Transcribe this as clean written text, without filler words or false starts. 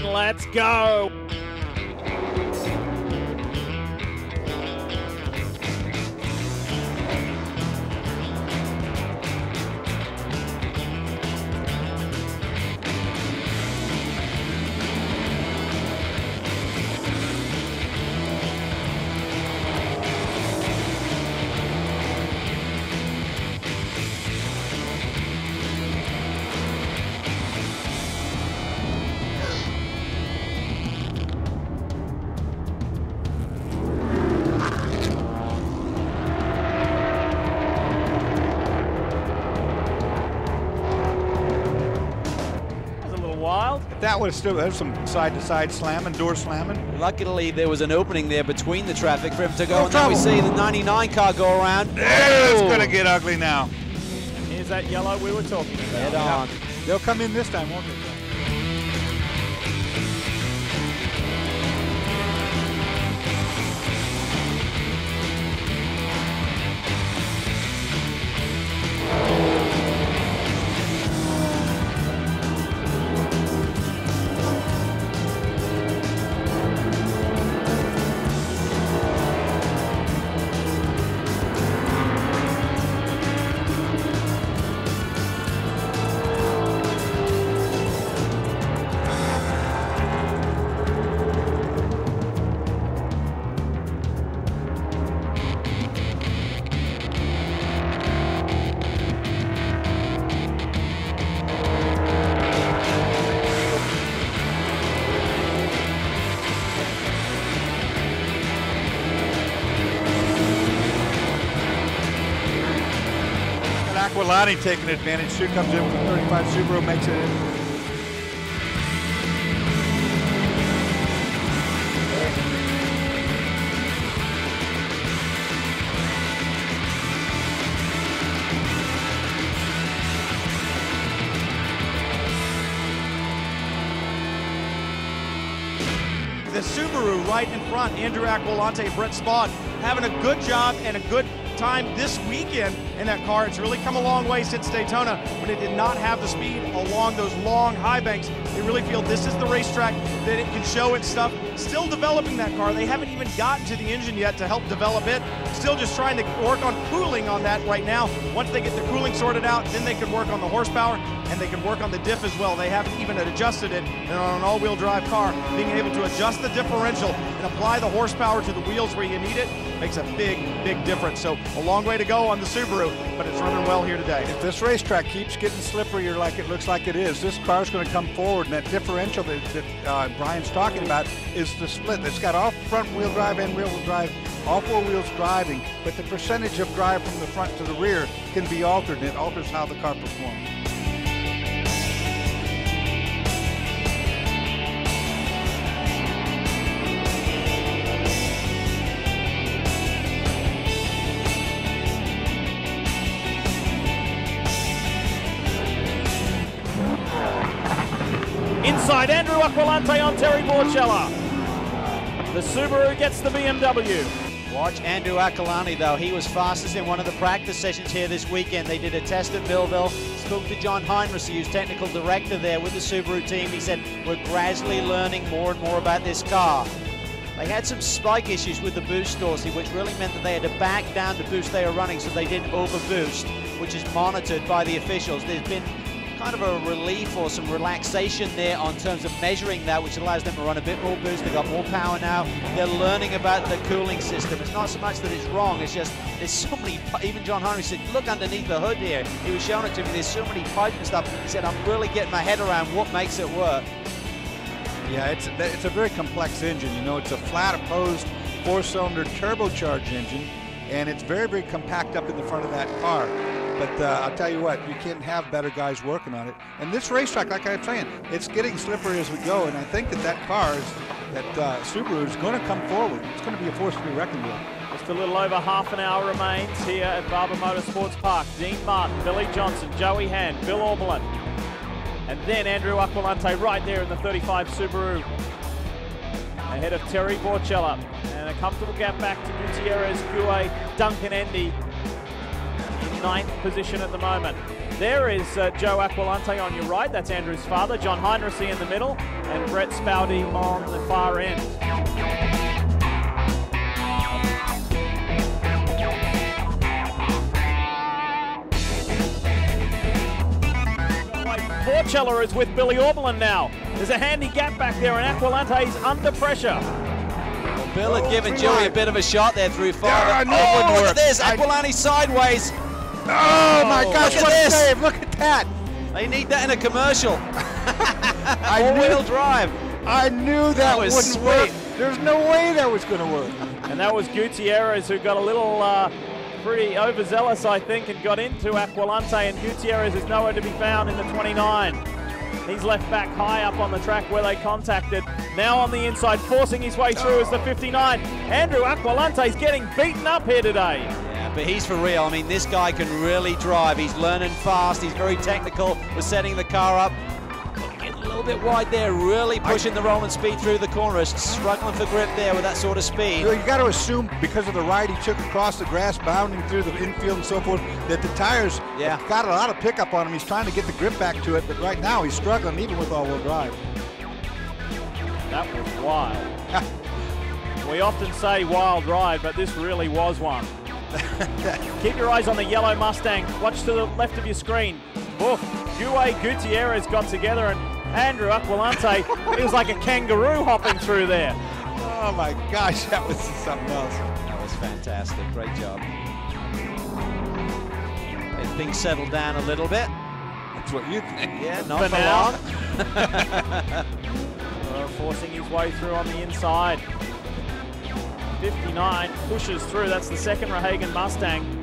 Let's go. That would still have some side-to-side slamming, door slamming. Luckily, there was an opening there between the traffic for him to go, and trouble. now we see the 99 car go around. It's going to get ugly now. And here's that yellow we were talking about. Head on. They'll come in this time, won't they? Aquilani taking advantage too, comes in with a 35 Subaru, makes it in. The Subaru right in front, Andrew Aquilante and Brett Spaulding, having a good job and a good time this weekend in that car. It's really come a long way since Daytona when it did not have the speed along those long high banks. They really feel this is the racetrack that it can show its stuff. Still developing that car. They haven't even gotten to the engine yet to help develop it. Still just trying to work on cooling on that right now. Once they get the cooling sorted out, then they can work on the horsepower and they can work on the diff as well. They haven't even adjusted it. And on an all-wheel drive car, being able to adjust the differential and apply the horsepower to the wheels where you need it makes a big, big difference. So a long way to go on the Subaru, but it's running well here today. If this racetrack keeps getting slipperier like it looks like it is, this car's going to come forward, and that differential that Brian's talking about is the split. It's got all front wheel drive and rear wheel drive, all four wheels driving, but the percentage of drive from the front to the rear can be altered, and it alters how the car performs. Inside, Andrew Aquilante on Terry Borchella. The Subaru gets the BMW. Watch Andrew Aquilani, though. He was fastest in one of the practice sessions here this weekend. They did a test at Millville. Spoke to John Heinrichs, who's technical director there with the Subaru team. He said, we're gradually learning more and more about this car. They had some spike issues with the boost, Dorsey, which really meant that they had to back down the boost they were running so they didn't overboost, which is monitored by the officials. There's been kind of a relief or some relaxation there on terms of measuring that, which allows them to run a bit more boost. They've got more power now. They're learning about the cooling system. It's not so much that it's wrong, it's just there's so many, even John Heinrichs said, look underneath the hood here. He was showing it to me, there's so many pipes and stuff. He said, I'm really getting my head around what makes it work. Yeah, it's a very complex engine. You know, it's a flat opposed four-cylinder turbocharged engine, and it's very, very compact up in the front of that car. But I'll tell you what, you can't have better guys working on it. And this racetrack, like I'm saying, it's getting slippery as we go, and I think that car is, that Subaru is going to come forward. It's going to be a force to be reckoned with. Just a little over half an hour remains here at Barber Motorsports Park. Dean Martin, Billy Johnson, Joey Hand, Bill Oberlin, and then Andrew Aquilante right there in the 35 Subaru ahead of Terry Borchella. And a comfortable gap back to Gutierrez, Coué, Duncan Endy. 9th position at the moment. There is Joe Aquilante on your right. That's Andrew's father. John Heinrichs in the middle, and Brett Spouty on the far end. Porchella is with Billy Oberlin now. There's a handy gap back there, and Aquilante is under pressure. Well, Bill had given Joey a bit of a shot there through 5. Yeah, I knew it wouldn't look work. at this, Aquilante sideways. Oh my gosh, look at what a this. save. Look at that. They need that in a commercial. I All-wheel drive. I knew that was wouldn't work. sweet. There's no way that was going to work. And that was Gutierrez, who got a little pretty overzealous, I think, and got into Aquilante, and Gutierrez is nowhere to be found in the 29. He's left back high up on the track where they contacted. Now on the inside, forcing his way through is the 59. Andrew Aquilante is getting beaten up here today. Yeah, but he's for real. I mean, this guy can really drive. He's learning fast. He's very technical with setting the car up. Getting a little bit wide there, really pushing the rolling speed through the corner. Struggling for grip there with that sort of speed. You got to assume, because of the ride he took across the grass, bounding through the infield and so forth, that the tires got a lot of pickup on him. He's trying to get the grip back to it, but right now he's struggling even with all-wheel drive. That was wild. We often say wild ride, but this really was one. Keep your eyes on the yellow Mustang. Watch to the left of your screen. Oof. Gutierrez got together, and Andrew Aquilante, it was like a kangaroo hopping through there. Oh my gosh, that was something else. That was fantastic. Great job. As things settled down a little bit. That's what you think. Yeah, not for long. Forcing his way through on the inside. 59 pushes through. That's the second Rehagen Mustang.